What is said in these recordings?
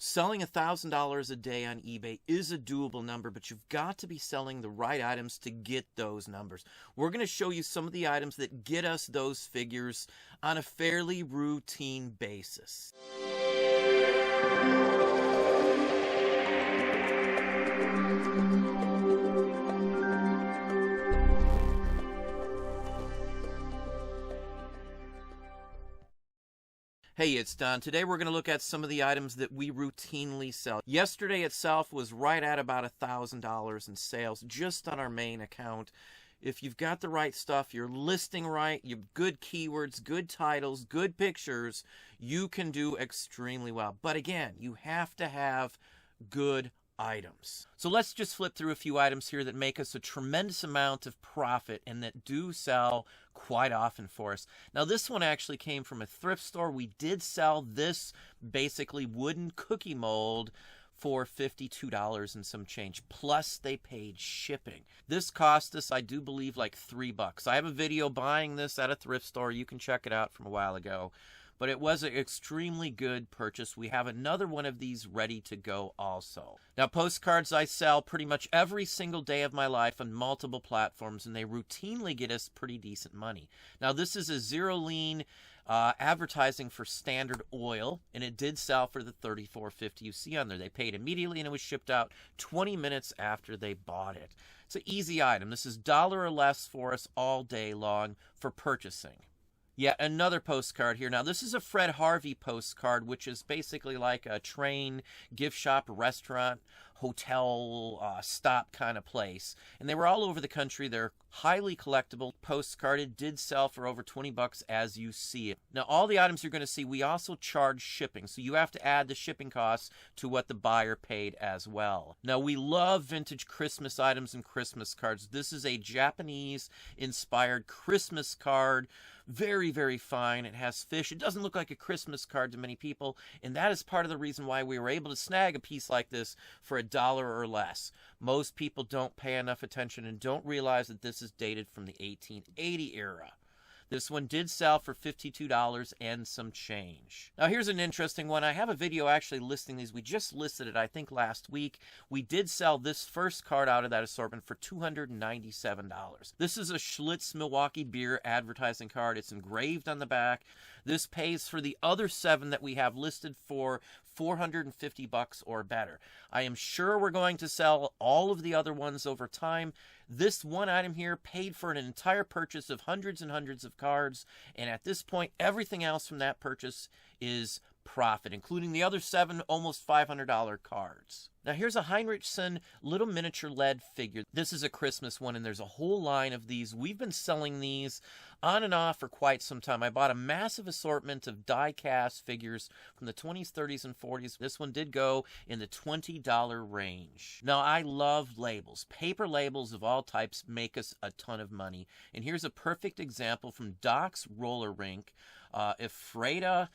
Selling $1,000 a day on eBay is a doable number, but you've got to be selling the right items to get those numbers. We're going to show you some of the items that get us those figures on a fairly routine basis. Hey, it's Don. Today we're going to look at some of the items that we routinely sell. Yesterday itself was right at about $1,000 in sales just on our main account. If you've got the right stuff, you're listing right, you've good keywords, good titles, good pictures, you can do extremely well. But again, you have to have good items. So let's just flip through a few items here that make us a tremendous amount of profit and that do sell quite often for us. Now this one actually came from a thrift store. We did sell this basically wooden cookie mold for $52 and some change, plus they paid shipping. This cost us, I do believe, like $3. I have a video buying this at a thrift store. You can check it out from a while ago. But it was an extremely good purchase. We have another one of these ready to go also. Now, postcards I sell pretty much every single day of my life on multiple platforms, and they routinely get us pretty decent money. Now, this is a zero lien advertising for Standard Oil, and it did sell for the $34.50 you see on there. They paid immediately, and it was shipped out 20 minutes after they bought it. It's an easy item. This is $1 or less for us all day long for purchasing. Yet another postcard here. Now, this is a Fred Harvey postcard, which is basically like a train, gift shop, restaurant, hotel, stop kind of place. And they were all over the country. They're highly collectible postcard. It did sell for over $20 as you see it. Now, all the items you're going to see, we also charge shipping. So you have to add the shipping costs to what the buyer paid as well. Now, we love vintage Christmas items and Christmas cards. This is a Japanese-inspired Christmas card. Very, very fine. It has fish. It doesn't look like a Christmas card to many people, and that is part of the reason why we were able to snag a piece like this for $1 or less. Most people don't pay enough attention and don't realize that this is dated from the 1880 era. This one did sell for $52 and some change. Now here's an interesting one. I have a video actually listing these. We just listed it, I think, last week. We did sell this first card out of that assortment for $297. This is a Schlitz Milwaukee beer advertising card. It's engraved on the back. This pays for the other 7 that we have listed for $450 or better. I am sure we're going to sell all of the other ones over time. This one item here paid for an entire purchase of hundreds and hundreds of cards, and at this point, everything else from that purchase is profit, including the other 7 almost $500 cards. Now here's a Heinrichsen little miniature lead figure. This is a Christmas one, and there's a whole line of these. We've been selling these on and off for quite some time. I bought a massive assortment of die-cast figures from the 20s, 30s, and 40s. This one did go in the $20 range. Now, I love labels. Paper labels of all types make us a ton of money. And here's a perfect example from Doc's Roller Rink, Ephrata,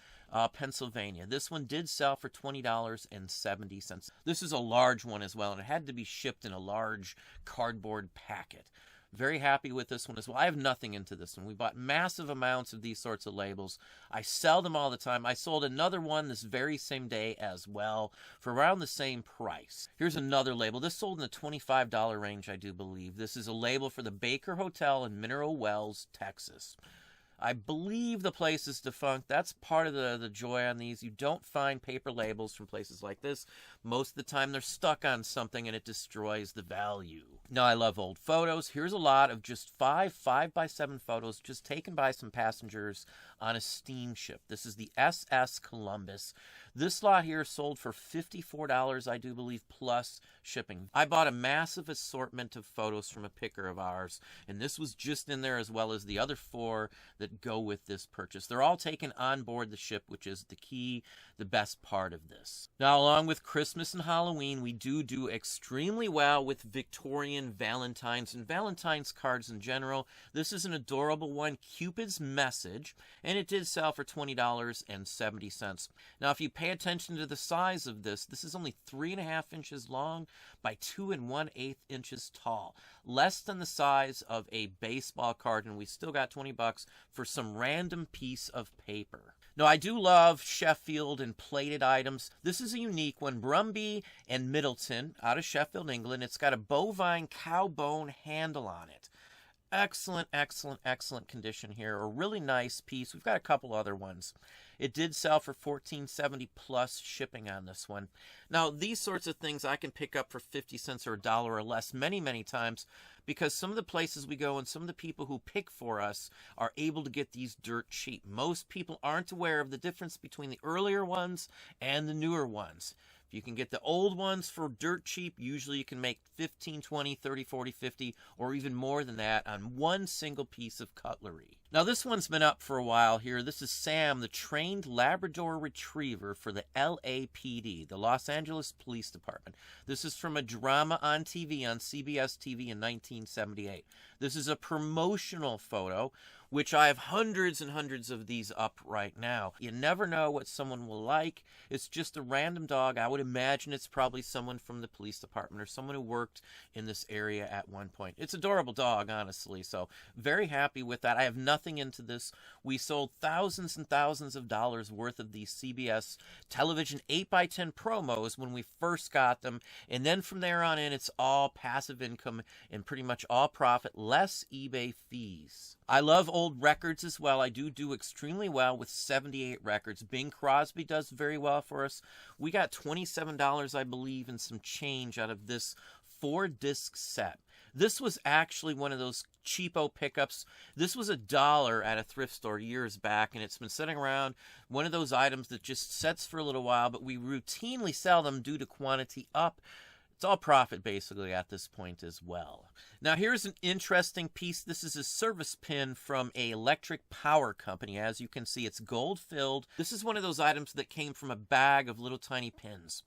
Pennsylvania. This one did sell for $20.70. This is a large one as well, and it had to be shipped in a large cardboard packet. Very happy with this one as well. I have nothing into this one. We bought massive amounts of these sorts of labels. I sell them all the time. I sold another one this very same day as well for around the same price. Here's another label. This sold in the $25 range, I do believe. This is a label for the Baker Hotel in Mineral Wells, Texas. I believe the place is defunct. That's part of the joy on these. You don't find paper labels from places like this. Most of the time they're stuck on something and it destroys the value. Now, I love old photos. Here's a lot of just 5x7 photos just taken by some passengers on a steamship. This is the SS Columbus. This lot here sold for $54, I do believe, plus shipping. I bought a massive assortment of photos from a picker of ours, and this was just in there as well as the other 4 that go with this purchase. They're all taken on board the ship, which is the key, the best part of this. Now, along with Christmas and Halloween, we do extremely well with Victorian Valentines and Valentine's cards in general. This is an adorable one, Cupid's Message, and it did sell for $20.70. Now, if you pay attention to the size of this, this is only 3.5 inches long by 2 1/8 inches tall. Less than the size of a baseball card, and we still got $20 for some random piece of paper. Now, I do love Sheffield and plated items. This is a unique one, Brumby and Middleton out of Sheffield, England. It's got a bovine cow bone handle on it. Excellent, excellent, excellent condition here. A really nice piece. We've got a couple other ones. It did sell for $14.70 plus shipping on this one. Now, these sorts of things I can pick up for 50 cents or $1 or less many, many times, because some of the places we go and some of the people who pick for us are able to get these dirt cheap. Most people aren't aware of the difference between the earlier ones and the newer ones. If you can get the old ones for dirt cheap, usually you can make 15, 20, 30, 40, 50, or even more than that on one single piece of cutlery. Now, this one's been up for a while here. This is Sam, the trained Labrador Retriever for the LAPD, the Los Angeles Police Department. This is from a drama on TV, on CBS TV in 1978. This is a promotional photo, which I have hundreds and hundreds of these up right now. You never know what someone will like. It's just a random dog. I would imagine it's probably someone from the police department or someone who worked in this area at one point. It's an adorable dog, honestly, so very happy with that. I have nothing into this. We sold thousands and thousands of dollars worth of these CBS television 8x10 promos when we first got them, and then from there on in, it's all passive income and pretty much all profit, less eBay fees. I love old records as well. I do extremely well with 78 records. Bing Crosby does very well for us. We got $27, I believe, and some change out of this 4-disc set. This was actually one of those cheapo pickups. This was $1 at a thrift store years back, and it's been sitting around. One of those items that just sets for a little while, but we routinely sell them due to quantity up. It's all profit basically at this point as well. Now here's an interesting piece. This is a service pin from an electric power company. As you can see, it's gold filled. This is one of those items that came from a bag of little tiny pins.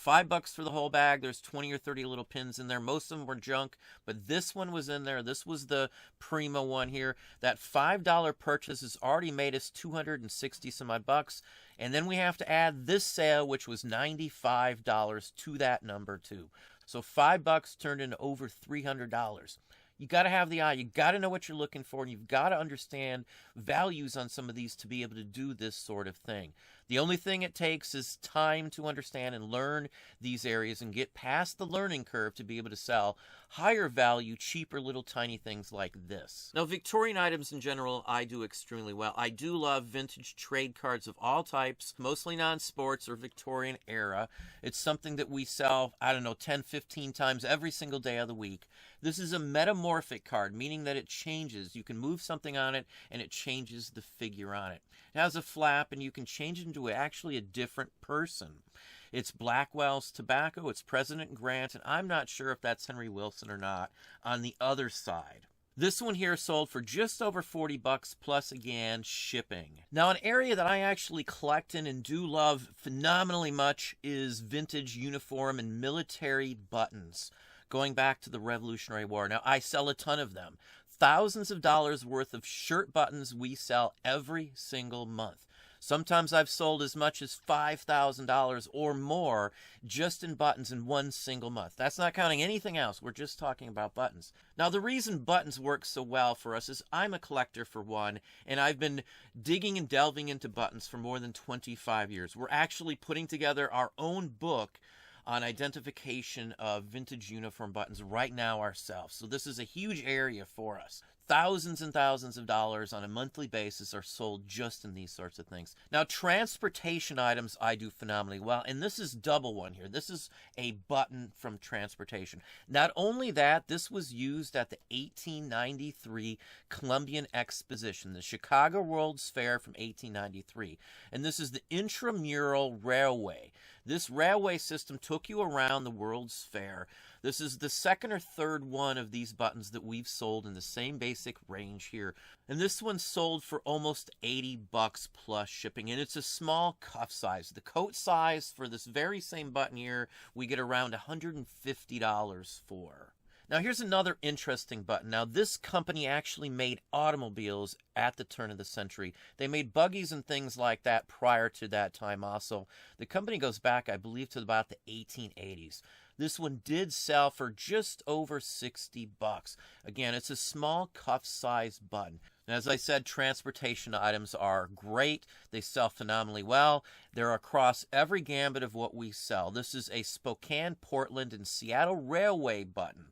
$5 for the whole bag. There's 20 or 30 little pins in there. Most of them were junk, but this one was in there. This was the primo one here. That $5 purchase has already made us 260 some odd bucks. And then we have to add this sale, which was $95 to that number too. So $5 turned into over $300. You got to have the eye. You got to know what you're looking for, and you've got to understand values on some of these to be able to do this sort of thing. The only thing it takes is time to understand and learn these areas and get past the learning curve to be able to sell higher value, cheaper little tiny things like this. Now, Victorian items in general, I do extremely well. I do love vintage trade cards of all types, mostly non-sports or Victorian era. It's something that we sell, 10, 15 times every single day of the week. This is a metamorphic card, meaning that it changes. You can move something on it, and it changes the figure on it. It has a flap, and you can change it into actually a different person. It's Blackwell's Tobacco, it's President Grant, and I'm not sure if that's Henry Wilson or not on the other side. This one here sold for just over $40 plus, again, shipping. Now, an area that I actually collect in and do love phenomenally much is vintage uniform and military buttons, going back to the Revolutionary War. Now, I sell a ton of them. Thousands of dollars worth of shirt buttons we sell every single month. Sometimes I've sold as much as $5,000 or more just in buttons in one single month. That's not counting anything else. We're just talking about buttons. Now, the reason buttons work so well for us is I'm a collector for one, and I've been digging and delving into buttons for more than 25 years. We're actually putting together our own book on identification of vintage uniform buttons right now ourselves. So this is a huge area for us. Thousands and thousands of dollars on a monthly basis are sold just in these sorts of things. Now, transportation items I do phenomenally well, and this is double one here. This is a button from transportation. Not only that, this was used at the 1893 Columbian Exposition, the Chicago World's Fair from 1893. And this is the intramural railway. This railway system took you around the World's Fair. This is the second or third one of these buttons that we've sold in the same basic range here. And this one sold for almost $80 plus shipping. And it's a small cuff size. The coat size for this very same button here, we get around $150 for. Now, here's another interesting button. Now, this company actually made automobiles at the turn of the century. They made buggies and things like that prior to that time also. The company goes back, I believe, to about the 1880s. This one did sell for just over 60 bucks. Again, it's a small cuff-sized button. And as I said, transportation items are great. They sell phenomenally well. They're across every gambit of what we sell. This is a Spokane, Portland, and Seattle Railway button.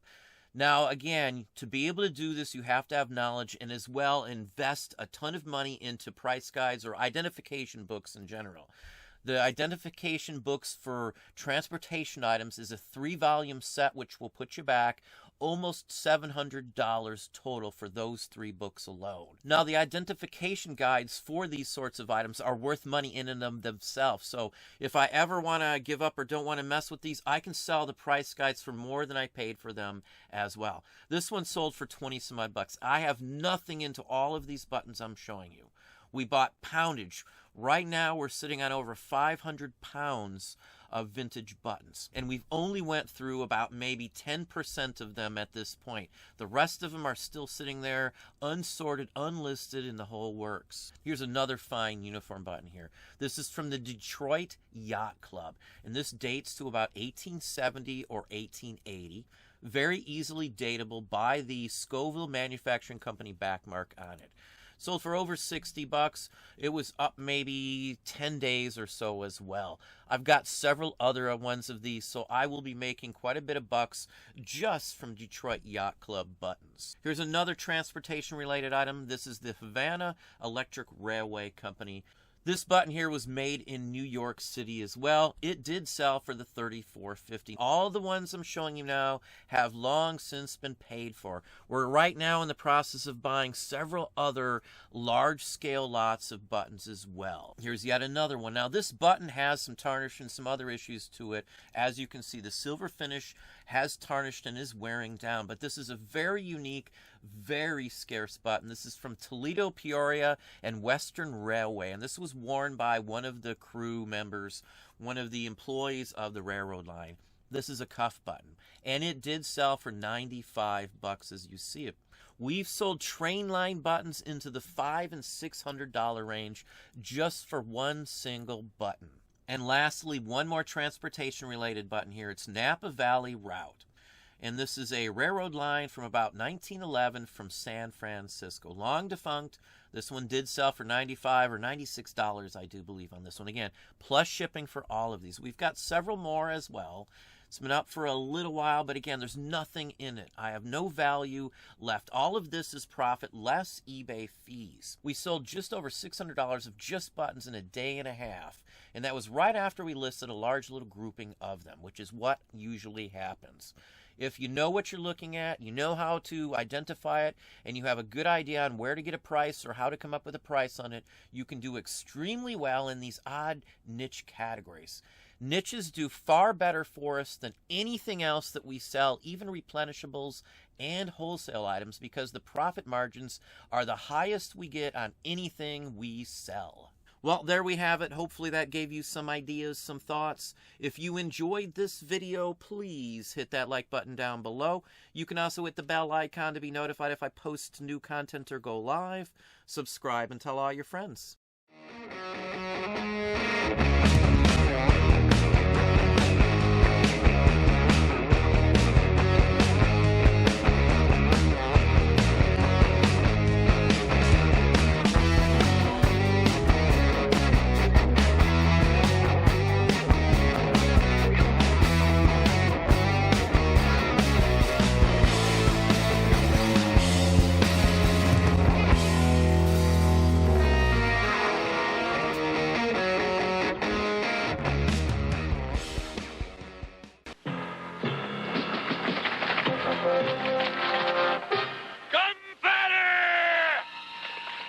Now, again, to be able to do this, you have to have knowledge and as well invest a ton of money into price guides or identification books in general. The identification books for transportation items is a 3-volume set, which will put you back almost $700 total for those 3 books alone. Now, the identification guides for these sorts of items are worth money in and of themselves. So if I ever want to give up or don't want to mess with these, I can sell the price guides for more than I paid for them as well. This one sold for 20 some odd bucks. I have nothing into all of these buttons I'm showing you. We bought poundage. Right now, we're sitting on over 500 pounds of vintage buttons. And we've only went through about maybe 10% of them at this point. The rest of them are still sitting there, unsorted, unlisted, in the whole works. Here's another fine uniform button here. This is from the Detroit Yacht Club. And this dates to about 1870 or 1880. Very easily datable by the Scoville Manufacturing Company backmark on it. Sold for over 60 bucks. It was up maybe 10 days or so as well. I've got several other ones of these, so I will be making quite a bit of bucks just from Detroit Yacht Club buttons. Here's another transportation-related item. This is the Havana Electric Railway Company. This button here was made in New York City as well. It did sell for the $34.50. All the ones I'm showing you now have long since been paid for. We're right now in the process of buying several other large-scale lots of buttons as well. Here's yet another one. Now, this button has some tarnish and some other issues to it. As you can see, the silver finish has tarnished and is wearing down, but this is a very unique, very scarce button. This is from Toledo, Peoria, and Western Railway, and this was worn by one of the crew members, one of the employees of the railroad line. This is a cuff button, and it did sell for 95 bucks as you see it. We've sold train line buttons into the $500 and $600 range just for one single button. And lastly, one more transportation-related button here. It's Napa Valley Route. And this is a railroad line from about 1911 from San Francisco. Long defunct. This one did sell for $95 or $96, I do believe, on this one. Again, plus shipping for all of these. We've got several more as well. It's been up for a little while, but again, there's nothing in it. I have no value left. All of this is profit, less eBay fees. We sold just over $600 of just buttons in a day and a half, and that was right after we listed a large little grouping of them, which is what usually happens. If you know what you're looking at, you know how to identify it, and you have a good idea on where to get a price or how to come up with a price on it, you can do extremely well in these odd niche categories. Niches do far better for us than anything else that we sell, even replenishables and wholesale items, because the profit margins are the highest we get on anything we sell. Well, there we have it. Hopefully that gave you some ideas, some thoughts. If you enjoyed this video, please hit that like button down below. You can also hit the bell icon to be notified if I post new content or go live. Subscribe and tell all your friends.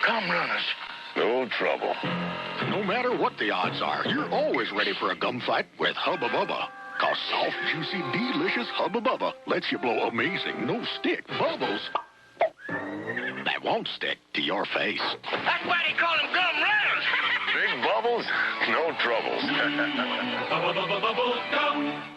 Come, runners. No trouble. No matter what the odds are, you're always ready for a gum fight with Hubba Bubba. Cause soft, juicy, delicious Hubba Bubba lets you blow amazing, no-stick bubbles that won't stick to your face. That's why they call them gum runners. Big bubbles, no troubles. Bubble, bubble, bubble, gum.